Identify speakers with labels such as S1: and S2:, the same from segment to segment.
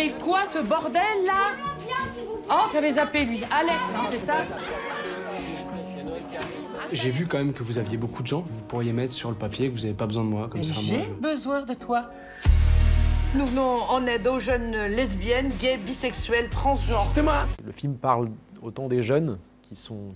S1: C'est quoi ce bordel là? Oh, j'avais zappé lui. Alex, hein, c'est ça?
S2: J'ai vu quand même que vous aviez beaucoup de gens. Vous pourriez mettre sur le papier que vous n'avez pas besoin de moi. Comme ça,
S1: J'ai besoin de toi. Nous venons en aide aux jeunes lesbiennes, gays, bisexuels, transgenres.
S2: C'est moi.
S3: Le film parle autant des jeunes qui sont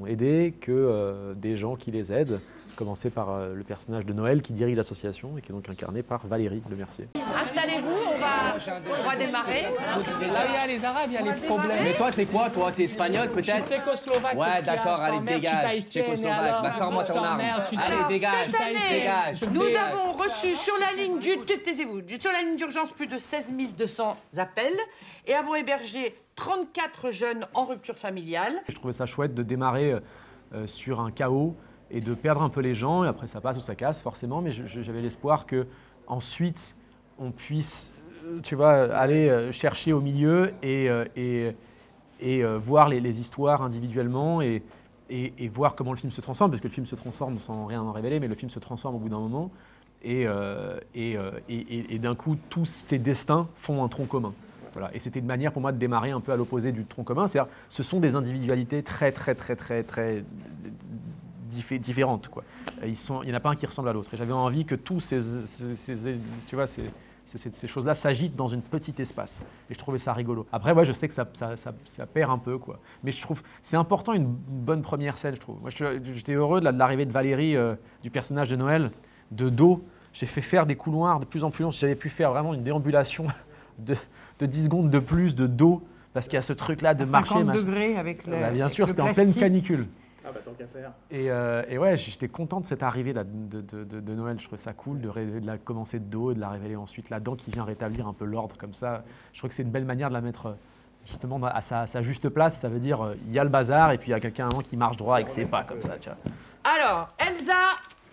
S3: aidés que des gens qui les aident. Commencer par le personnage de Noël qui dirige l'association et qui est donc incarné par Valérie Lemercier.
S1: Installez-vous, on va démarrer.
S2: Là, il y a les Arabes, il y a les problèmes.
S4: Mais toi, t'es quoi, toi? T'es espagnol, peut-être?
S2: Tchécoslovaque.
S4: Ouais, d'accord, allez, dégage. Tchécoslovaque, bah sors-moi ton arme. Allez, dégage,
S1: Cette année,
S4: dégage.
S1: nous avons reçu sur la ligne taisez-vous, sur la ligne d'urgence plus de 16 200 appels et avons hébergé 34 jeunes en rupture familiale.
S3: Je trouvais ça chouette de démarrer sur un chaos et de perdre un peu les gens, et après ça passe ou ça casse forcément, mais j'avais l'espoir que ensuite on puisse, tu vois, aller chercher au milieu et voir les histoires individuellement et voir comment le film se transforme, parce que le film se transforme sans rien en révéler, mais le film se transforme au bout d'un moment, et d'un coup tous ces destins font un tronc commun. Voilà. Et c'était une manière pour moi de démarrer un peu à l'opposé du tronc commun, c'est-à-dire ce sont des individualités très différentes, quoi. Il n'y en a pas un qui ressemble à l'autre. Et j'avais envie que tous ces choses-là s'agitent dans un petit espace. Et je trouvais ça rigolo. Après, ouais, je sais que ça perd un peu, quoi. Mais je trouve c'est important une bonne première scène, je trouve. Moi, j'étais heureux de l'arrivée de Valérie, du personnage de Noël, de dos. J'ai fait faire des couloirs de plus en plus longs. Si j'avais pu faire vraiment une déambulation de 10 secondes de plus de dos, parce qu'il y a ce truc-là de marcher.
S1: 50 degrés avec le
S3: bien sûr, c'était en
S1: plastique.
S3: pleine canicule.
S5: Ah bah tant qu'à faire.
S3: Et ouais, j'étais content de cette arrivée là, de Noël. Je trouvais ça cool de la commencer de dos et de la révéler ensuite là-dedans, qui vient rétablir un peu l'ordre comme ça. Je trouve que c'est une belle manière de la mettre justement à sa juste place. Ça veut dire il y a le bazar et puis il y a quelqu'un qui marche droit avec ses pas comme ça. Tu vois.
S1: Alors, Elsa,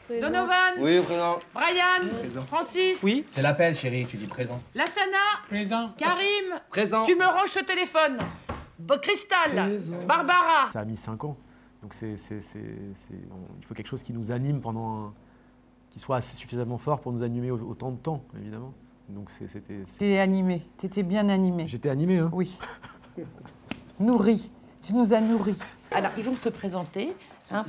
S6: Présent.
S1: Donovan,
S4: Oui, présent.
S1: Brian, Francis,
S2: Oui.
S4: C'est l'appel, chérie, tu dis présent.
S1: Lassana,
S2: Présent.
S1: Karim,
S4: Présent.
S1: tu me ranges ce téléphone. Cristal, Barbara.
S3: Ça a mis 5 ans. Donc il faut quelque chose qui nous anime qui soit suffisamment fort pour nous animer autant de temps, évidemment. Donc
S6: T'es animé, t'étais bien animé.
S3: J'étais animé, hein.
S6: Oui. Nourri, tu nous as nourris.
S1: Alors, ils vont se présenter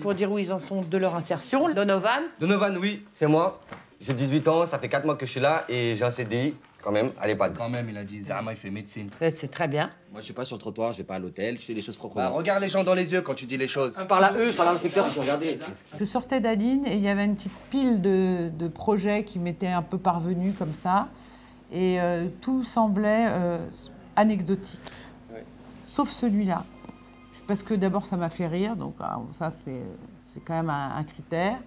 S1: pour dire où ils en sont de leur insertion. Donovan.
S7: Donovan, oui, c'est moi. J'ai 18 ans, ça fait 4 mois que je suis là et j'ai un CDI, quand même, à l'EHPAD.
S4: Quand même, il a dit, Zama, il fait médecine.
S1: C'est très bien.
S7: Moi, je suis pas sur le trottoir, je vais pas à l'hôtel, je fais les choses
S4: Bah,
S7: proprement.
S4: regarde les gens dans les yeux quand tu dis les choses.
S7: Par là, eux, par là, l'inspecteur, ils ont regardé.
S6: Je sortais d'Aline et il y avait une petite pile de projets qui m'étaient un peu parvenus comme ça. Et tout semblait anecdotique.
S7: Ouais.
S6: Sauf celui-là. Parce que d'abord, ça m'a fait rire, donc ça, c'est quand même un critère.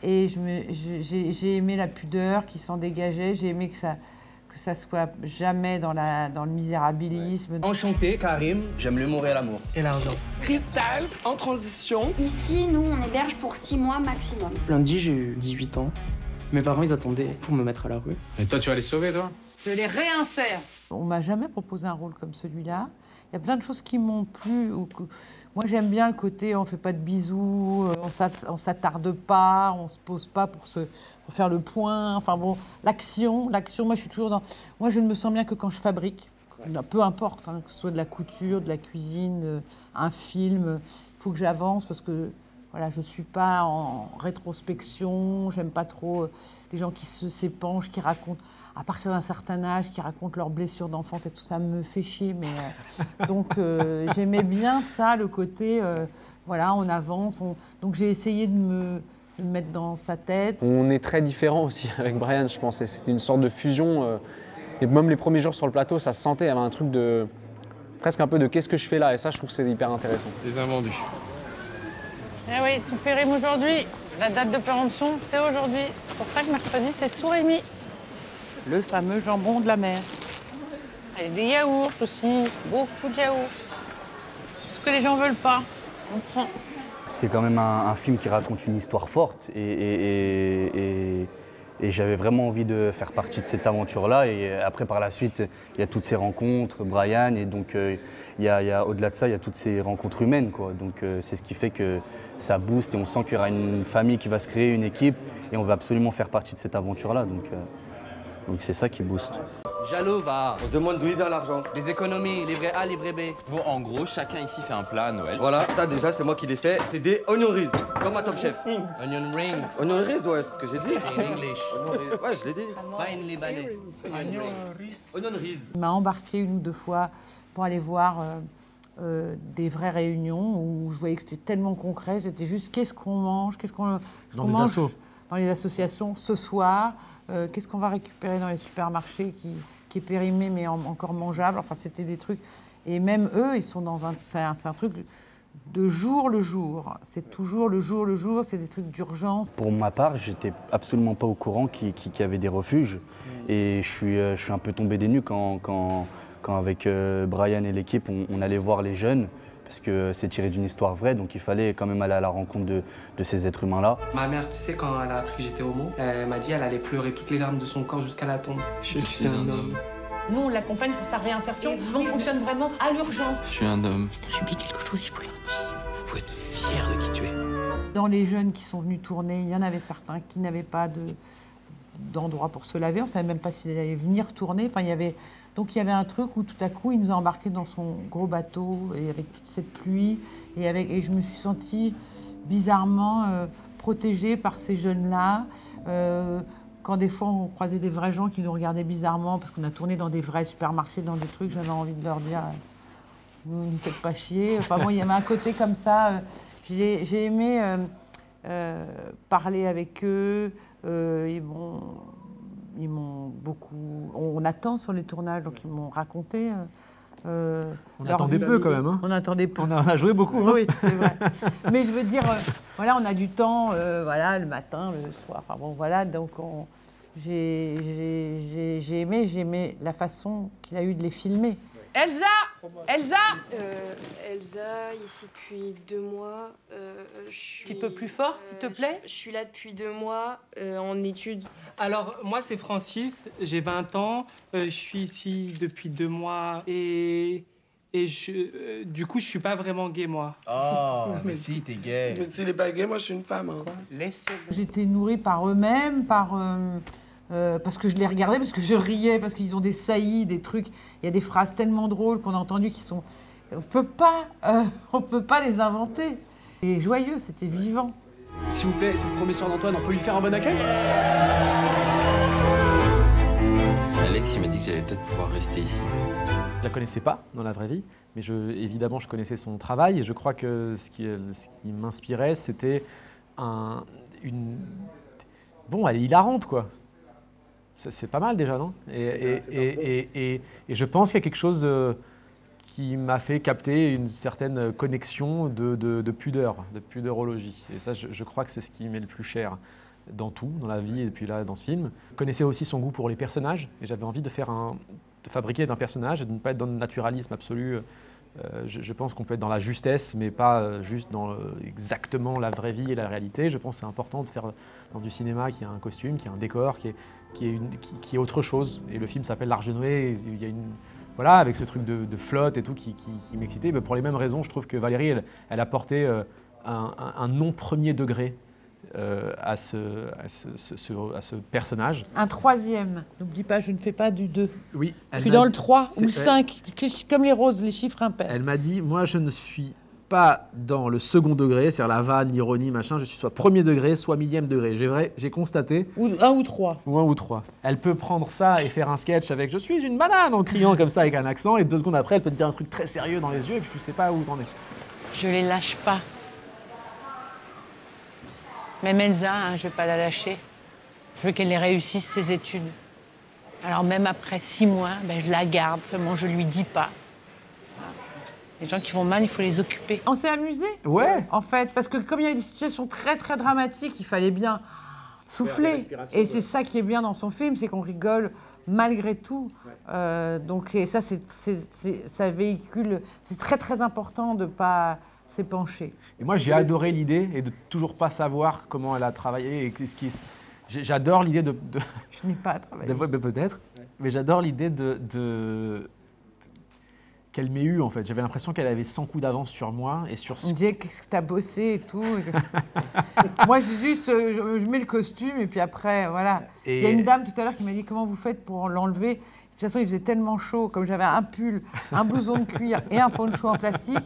S6: Et j'ai aimé la pudeur qui s'en dégageait, j'ai aimé que ça soit jamais dans le misérabilisme.
S4: Ouais. Enchanté, Karim, j'aime l'humour et l'amour.
S2: Et l'argent. Cristal, en transition.
S8: Ici, nous, on héberge pour 6 mois maximum.
S9: Lundi, j'ai eu 18 ans. Mes parents, ils attendaient pour me mettre à la rue.
S2: Et toi, tu vas les sauver, toi?
S1: Je les réinsère.
S6: On m'a jamais proposé un rôle comme celui-là. Il y a plein de choses qui m'ont plu. Moi, j'aime bien le côté on fait pas de bisous, on s'attarde pas, on se pose pas pour faire le point. Enfin bon, l'action, moi, je suis toujours dans... Moi, je ne me sens bien que quand je fabrique. Peu importe, hein, que ce soit de la couture, de la cuisine, un film. Il faut que j'avance parce que voilà, je suis pas en rétrospection. J'aime pas trop les gens qui s'épanchent, qui racontent... à partir d'un certain âge, qui racontent leurs blessures d'enfance et tout ça me fait chier. Mais, donc, j'aimais bien ça, le côté, voilà, on avance. Donc, j'ai essayé de me mettre dans sa tête.
S10: On est très différents aussi avec Brian, je pense. C'était une sorte de fusion. Et même les premiers jours sur le plateau, ça se sentait. Il y avait un truc de... presque un peu de qu'est-ce que je fais là? Et ça, je trouve que c'est hyper intéressant.
S2: Les invendus.
S1: Eh oui, tout périme aujourd'hui. La date de péremption, c'est aujourd'hui. C'est pour ça que mercredi, c'est Sourémy. Le fameux jambon de la mer. Et des yaourts aussi, beaucoup de yaourts. Ce que les gens veulent pas, on prend.
S11: C'est quand même un film qui raconte une histoire forte et j'avais vraiment envie de faire partie de cette aventure-là. Et après, par la suite, il y a toutes ces rencontres, Brian, et donc au-delà de ça, il y a toutes ces rencontres humaines, quoi. Donc c'est ce qui fait que ça booste et on sent qu'il y aura une famille qui va se créer, une équipe, et on va absolument faire partie de cette aventure-là. Donc c'est ça qui booste.
S4: Jaloux, va.
S7: On se demande d'où il vient l'argent.
S4: Les économies, livret A, livret B.
S5: Bon, en gros, chacun ici fait un plat à Noël.
S7: Voilà, ça déjà, c'est moi qui l'ai fait. C'est des onion rings, comme à Top Chef.
S4: Onion rings.
S7: Onion rings, ouais, c'est ce que j'ai dit.
S4: In English.
S7: Onion rings, ouais, je l'ai dit.
S4: Pas in libanais. Onion rings.
S7: Onion rings.
S6: Il m'a embarqué une ou deux fois pour aller voir des vraies réunions où je voyais que c'était tellement concret. C'était juste qu'est-ce qu'on mange, qu'est-ce qu'on mange
S3: assos.
S6: dans les associations ce soir, qu'est-ce qu'on va récupérer dans les supermarchés qui est périmé mais encore mangeable. Enfin, c'était des trucs. Et même eux, ils sont dans c'est un truc de jour le jour. C'est toujours le jour, c'est des trucs d'urgence.
S11: Pour ma part, j'étais absolument pas au courant qu'il y avait des refuges. Et je suis un peu tombé des nues quand avec Brian et l'équipe, on allait voir les jeunes. Parce que c'est tiré d'une histoire vraie, donc il fallait quand même aller à la rencontre de ces êtres humains-là.
S9: Ma mère, tu sais, quand elle a appris que j'étais homo, elle m'a dit qu'elle allait pleurer toutes les larmes de son corps jusqu'à la tombe. Je suis un homme.
S1: Nous, on l'accompagne pour sa réinsertion. On fonctionne vraiment à l'urgence.
S5: Je suis un homme.
S1: Si t'as subi quelque chose, il faut leur dire.
S5: Faut être fier de qui tu es.
S6: Dans les jeunes qui sont venus tourner, il y en avait certains qui n'avaient pas d'endroit pour se laver. On ne savait même pas s'ils allaient venir tourner. Enfin, donc il y avait un truc où tout à coup, il nous a embarqués dans son gros bateau et avec toute cette pluie. Et je me suis sentie bizarrement protégée par ces jeunes-là. Quand des fois, on croisait des vrais gens qui nous regardaient bizarrement parce qu'on a tourné dans des vrais supermarchés, dans des trucs, j'avais envie de leur dire « ne me faites pas chier ». Enfin bon, il y avait un côté comme ça. J'ai aimé parler avec eux. Ils m'ont beaucoup... On attend sur les tournages, donc ils m'ont raconté...
S3: on attendait peu quand même. Hein.
S6: On attendait peu.
S3: On a joué beaucoup. Hein.
S6: Oui, c'est vrai. Mais je veux dire, voilà, on a du temps, voilà, le matin, le soir. Enfin bon, voilà, donc j'ai aimé la façon qu'il a eu de les filmer.
S1: Elsa, Elsa,
S12: ici depuis 2 mois.
S1: Un petit peu plus fort, s'il te plaît.
S12: Je suis là depuis 2 mois, en études.
S9: Alors, moi, c'est Francis, j'ai 20 ans, je suis ici depuis 2 mois et du coup, je suis pas vraiment gay, moi.
S5: Oh, mais si, t'es gay.
S13: Mais s'il est pas gay, moi, je suis une femme. Hein.
S6: J'ai été nourrie par eux-mêmes, parce que je les regardais, parce que je riais, parce qu'ils ont des saillies, des trucs. Il y a des phrases tellement drôles qu'on a entendues qui sont... On peut pas les inventer. Et joyeux, c'était vivant.
S2: S'il vous plaît, c'est le premier soir d'Antoine, on peut lui faire un bon accueil?
S5: Alex, il m'a dit que j'allais peut-être pouvoir rester ici.
S3: Je la connaissais pas dans la vraie vie, mais évidemment, je connaissais son travail et je crois que ce qui m'inspirait, c'était Bon, elle est hilarante, quoi. C'est pas mal déjà, non? Et je pense qu'il y a quelque chose qui m'a fait capter une certaine connexion de pudeur, de pudorologie. Et ça, je crois que c'est ce qui m'est le plus cher dans tout, dans la vie et puis là, dans ce film. Je connaissais aussi son goût pour les personnages et j'avais envie de fabriquer d'un personnage et de ne pas être dans le naturalisme absolu. Je pense qu'on peut être dans la justesse, mais pas juste dans exactement la vraie vie et la réalité. Je pense que c'est important de faire dans du cinéma qui a un costume, qui a un décor, qui est autre chose. Et le film s'appelle L'Arche de Noé. Il y a voilà, avec ce truc de flotte et tout qui m'excitait. Mais pour les mêmes raisons, je trouve que Valérie, elle a porté un non premier degré à ce personnage.
S6: Un troisième. N'oublie pas, je ne fais pas du 2.
S3: Oui.
S6: Je suis dans le 3 ou le 5, comme les roses, les chiffres impairs.
S3: Elle m'a dit, moi je ne suis pas dans le second degré, c'est-à-dire la vanne, l'ironie, machin, je suis soit premier degré, soit millième degré. J'ai constaté.
S6: Ou 1 ou 3.
S3: Ou 1 ou 3. Elle peut prendre ça et faire un sketch avec « je suis une banane » en criant comme ça avec un accent, et 2 secondes après, elle peut te dire un truc très sérieux dans les yeux et puis tu sais pas où t'en es.
S1: Je les lâche pas. Même Elsa, hein, je vais pas la lâcher. Je veux qu'elle réussisse ses études. Alors même après 6 mois, je la garde, seulement je lui dis pas. Les gens qui vont mal, il faut les occuper.
S6: On s'est amusé.
S3: Ouais.
S6: En fait, parce que comme il y avait des situations très très dramatiques, il fallait bien souffler. Et c'est ça qui est bien dans son film, c'est qu'on rigole malgré tout. Donc et ça, ça véhicule. C'est très très important de pas s'épancher.
S3: Et moi, j'ai adoré l'idée et de toujours pas savoir comment elle a travaillé et j'adore l'idée de...
S6: Je n'ai pas travaillé.
S3: Peut-être, mais j'adore l'idée qu'elle m'ait eu, en fait. J'avais l'impression qu'elle avait 100 coups d'avance sur moi et sur...
S6: On me disait qu'est-ce que t'as bossé et tout. Moi, je mets le costume et puis après, voilà. Il y a une dame tout à l'heure qui m'a dit comment vous faites pour l'enlever. toute façon, il faisait tellement chaud, comme j'avais un pull, un blouson de cuir et un poncho en plastique,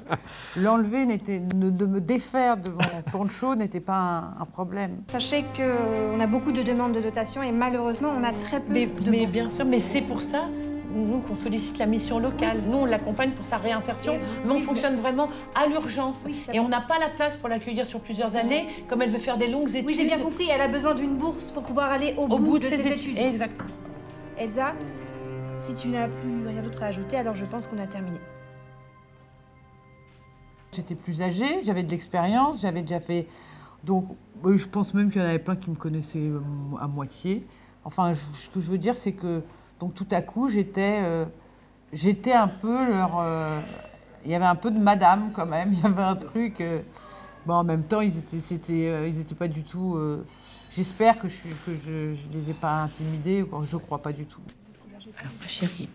S6: l'enlever, de me défaire de mon poncho n'était pas un problème.
S14: Sachez qu'on a beaucoup de demandes de dotation et malheureusement, on a très peu de
S15: Mais bien sûr, mais c'est pour ça, nous, qu'on sollicite la mission locale. Nous, on l'accompagne pour sa réinsertion, mais on fonctionne vraiment à l'urgence. Et on n'a pas la place pour l'accueillir sur plusieurs années, comme elle veut faire des longues études.
S14: Oui, j'ai bien compris, elle a besoin d'une bourse pour pouvoir aller au bout de ses études.
S15: Exactement.
S14: Elsa, si tu n'as plus rien d'autre à ajouter, alors je pense qu'on a terminé.
S6: J'étais plus âgée, j'avais de l'expérience, j'avais déjà fait... Donc, je pense même qu'il y en avait plein qui me connaissaient à moitié. Enfin, ce que je veux dire, c'est que... Donc, tout à coup, j'étais un peu leur... il y avait un peu de madame, quand même. Il y avait un truc... Bon, en même temps, ils étaient pas du tout... J'espère que je les ai pas intimidés. Je crois pas du tout.
S15: Alors, ma chérie,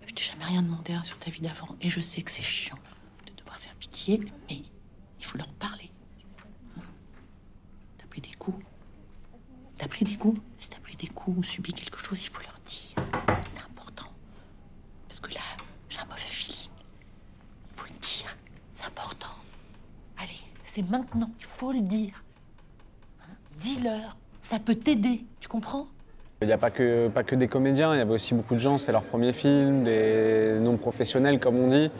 S15: je t'ai jamais rien demandé sur ta vie d'avant. Et je sais que c'est chiant de devoir faire pitié, mais il faut leur parler. T'as pris des coups. T'as pris des coups. Si t'as pris des coups ou subi quelque chose, il faut leur dire. C'est important. Parce que là, j'ai un mauvais feeling. Il faut le dire. C'est important. Allez, c'est maintenant. Il faut le dire. Hein? Dis-leur. Ça peut t'aider. Tu comprends?
S10: Il n'y a pas que des comédiens, il y avait aussi beaucoup de gens, c'est leur premier film, des non-professionnels comme on dit,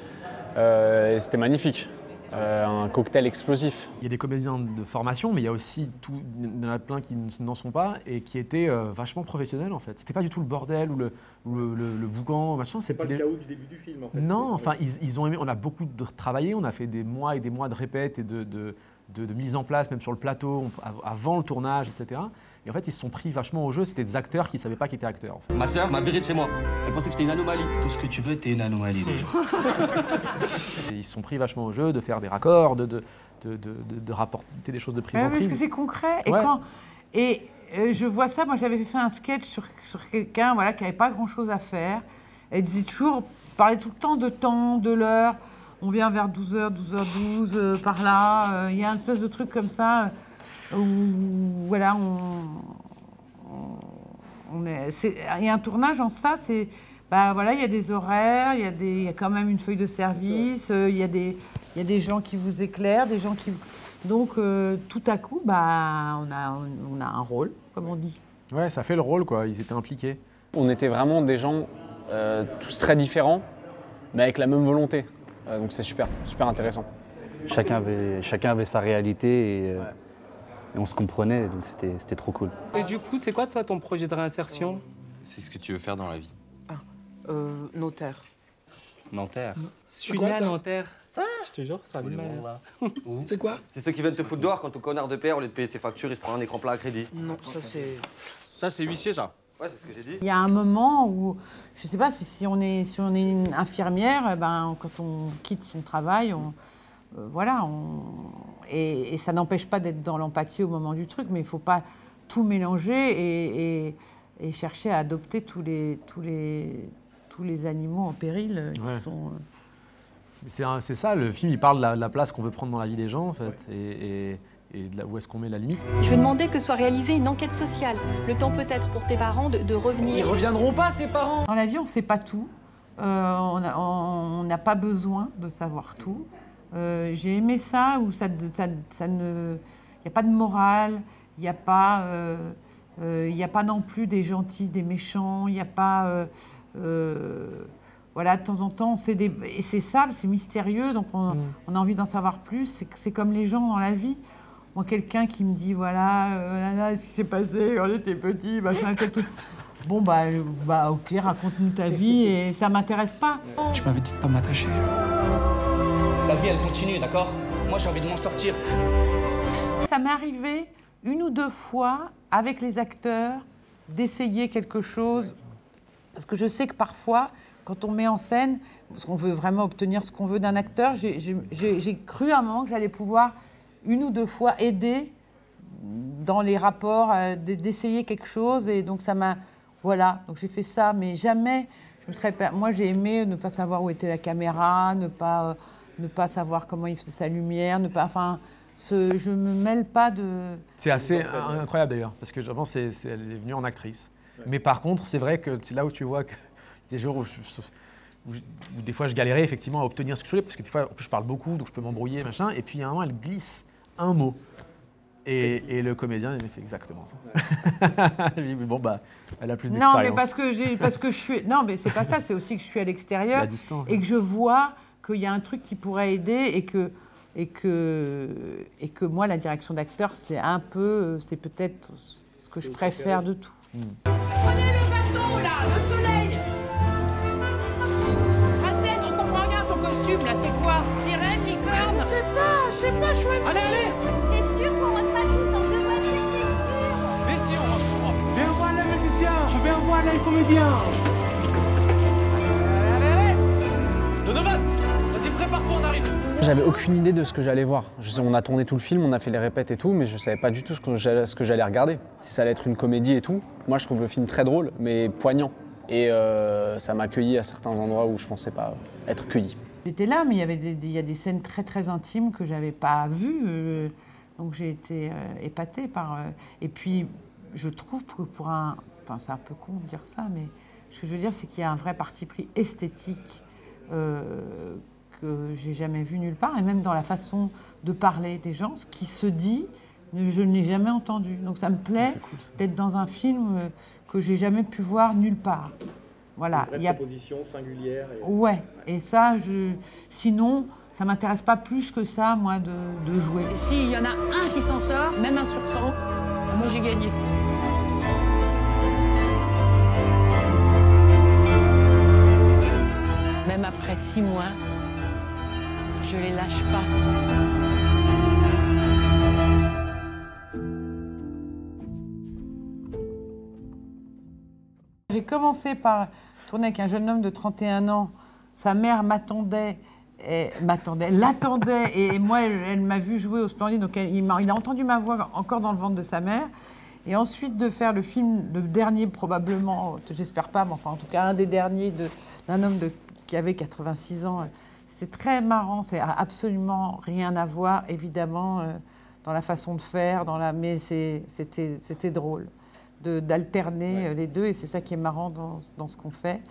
S10: et c'était magnifique. Un cocktail explosif.
S3: Il y a des comédiens de formation, mais il y a aussi il y en a plein qui n'en sont pas et qui étaient vachement professionnels en fait. C'était pas du tout le bordel ou le boucan, machin.
S16: C'est pas le chaos du début du film en fait.
S3: Non, enfin ils ont aimé, on a beaucoup travaillé, on a fait des mois et des mois de répètes et de mise en place, même sur le plateau, avant le tournage, etc. Et en fait, ils se sont pris vachement au jeu. C'était des acteurs qui ne savaient pas qu'ils étaient acteurs. En fait.
S7: Ma sœur m'a viré de chez moi. Elle pensait que j'étais une anomalie. Tout ce que tu veux, t'es une anomalie déjà.
S3: Ils se sont pris vachement au jeu de faire des raccords, de rapporter des choses de prise en prise.
S6: Parce que c'est concret.
S3: Ouais.
S6: Je vois ça, moi j'avais fait un sketch sur quelqu'un voilà, qui n'avait pas grand-chose à faire. Elle disait toujours, parlait tout le temps de temps, de l'heure. On vient vers 12h, 12h12, par là. Il y a un espèce de truc comme ça. Où, voilà, il y a un tournage en ça, c'est, bah voilà, il y a des horaires, il y a quand même une feuille de service, il y a des gens qui vous éclairent, des gens qui, donc tout à coup, bah on a un rôle, comme on dit.
S3: Ouais, ça fait le rôle quoi. Ils étaient impliqués.
S10: On était vraiment des gens tous très différents, mais avec la même volonté. Donc c'est super intéressant.
S11: Chacun avait sa réalité et on se comprenait, donc c'était trop cool.
S9: Et du coup, c'est quoi toi ton projet de réinsertion?
S5: C'est ce que tu veux faire dans la vie.
S15: Notaire.
S5: Nanterre.
S9: Je suis né à Nanterre.
S13: Ça?
S9: Je te jure, ça a
S13: Où? C'est quoi?
S7: C'est ceux qui viennent te foutre dehors quand ton connard de père, au lieu de payer ses factures, il se prend un écran plat à crédit.
S15: Non, ça c'est...
S5: Ça, c'est huissier, ça.
S7: Ouais, c'est ce que j'ai dit.
S6: Il y a un moment où, je sais pas, si on est une infirmière, ben, quand on quitte son travail, voilà, et ça n'empêche pas d'être dans l'empathie au moment du truc, mais il ne faut pas tout mélanger et chercher à adopter tous les animaux en péril qui sont...
S3: C'est ça, le film, il parle de la place qu'on veut prendre dans la vie des gens, en fait, et où est-ce qu'on met la limite.
S17: Je vais demander que soit réalisée une enquête sociale. Le temps peut-être pour tes parents de revenir.
S4: Ils reviendront pas, ces parents.
S6: Dans la vie, on ne sait pas tout. On n'a pas besoin de savoir tout. J'ai aimé ça, où ça ne... Il n'y a pas de morale, il n'y a pas non plus des gentils, des méchants, il n'y a pas... voilà, de temps en temps, et c'est ça, c'est mystérieux, donc on a envie d'en savoir plus. C'est comme les gens dans la vie. Moi, quelqu'un qui me dit, voilà, ce qui s'est passé quand on était petit, machin, tel truc. Bon, bah ok, raconte-nous ta vie, et ça m'intéresse pas.
S13: Tu m'avais dit de pas m'attacher.
S4: La vie, elle continue, d'accord? Moi, j'ai envie de m'en sortir.
S6: Ça m'est arrivé une ou deux fois, avec les acteurs, d'essayer quelque chose. Parce que je sais que parfois, quand on met en scène, parce qu'on veut vraiment obtenir ce qu'on veut d'un acteur, j'ai cru à un moment que j'allais pouvoir, une ou deux fois, aider dans les rapports, d'essayer quelque chose. Et donc, ça m'a... Voilà, donc j'ai fait ça, mais jamais... Moi, j'ai aimé ne pas savoir où était la caméra, ne pas savoir comment il faisait sa lumière, je me mêle pas de...
S3: C'est assez incroyable d'ailleurs, parce que je pense qu'elle est venue en actrice. Ouais. Mais par contre, c'est vrai que c'est là où tu vois que Des jours où des fois je galérais effectivement à obtenir ce que je voulais, parce que des fois en plus, je parle beaucoup, donc je peux m'embrouiller, machin, et puis à un moment elle glisse un mot. Et le comédien, il fait exactement ça. Lui, bon, bah, elle a plus d'expérience.
S6: Non, mais parce que je suis... Non, mais c'est pas ça, c'est aussi que je suis à l'extérieur et que je vois qu'il y a un truc qui pourrait aider et que moi, la direction d'acteur, c'est un peu... C'est peut-être ce que je préfère de tout.
S15: Prenez le bateau, là, le soleil. Princesse, on comprend rien, ton costume, là, c'est quoi? Sirène, licorne?
S6: Je sais pas, chouette.
S15: Allez, allez.
S16: C'est sûr qu'on rentre pas tous dans deux voitures, c'est sûr.
S15: Mais si, on rentre.
S18: Viens voir les musiciens, viens voir les comédiens.
S15: Allez. Donovan, vas-y, prépare-toi, on arrive.
S10: J'avais aucune idée de ce que j'allais voir. On a tourné tout le film, on a fait les répètes et tout, mais je savais pas du tout ce que j'allais regarder. Si ça allait être une comédie et tout. Moi, je trouve le film très drôle, mais poignant. Et ça m'a accueilli à certains endroits où je pensais pas être cueilli.
S6: J'étais là, mais il y a des scènes très très intimes que j'avais pas vues, donc j'ai été épatée par. Et puis, je trouve que pour un, enfin c'est un peu con de dire ça, mais ce que je veux dire, c'est qu'il y a un vrai parti pris esthétique que j'ai jamais vu nulle part, et même dans la façon de parler des gens, ce qui se dit, je ne l'ai jamais entendu. Donc ça me plaît d'être dans un film que j'ai jamais pu voir nulle part. Voilà.
S19: Une vraie proposition singulière.
S6: Ouais, et ça, sinon, ça m'intéresse pas plus que ça, moi, de jouer.
S15: Et s'il y en a un qui s'en sort, même un sur 100, moi j'ai gagné. Même après 6 mois, je les lâche pas.
S6: J'ai commencé par tourner avec un jeune homme de 31 ans. Sa mère l'attendait, et moi, elle m'a vu jouer au Splendide, donc il a entendu ma voix encore dans le ventre de sa mère. Et ensuite de faire le film, le dernier probablement, j'espère pas, mais enfin en tout cas un des derniers d'un homme qui avait 86 ans. C'est très marrant, c'est absolument rien à voir, évidemment, dans la façon de faire, mais c'était drôle d'alterner les deux, et c'est ça qui est marrant dans ce qu'on fait.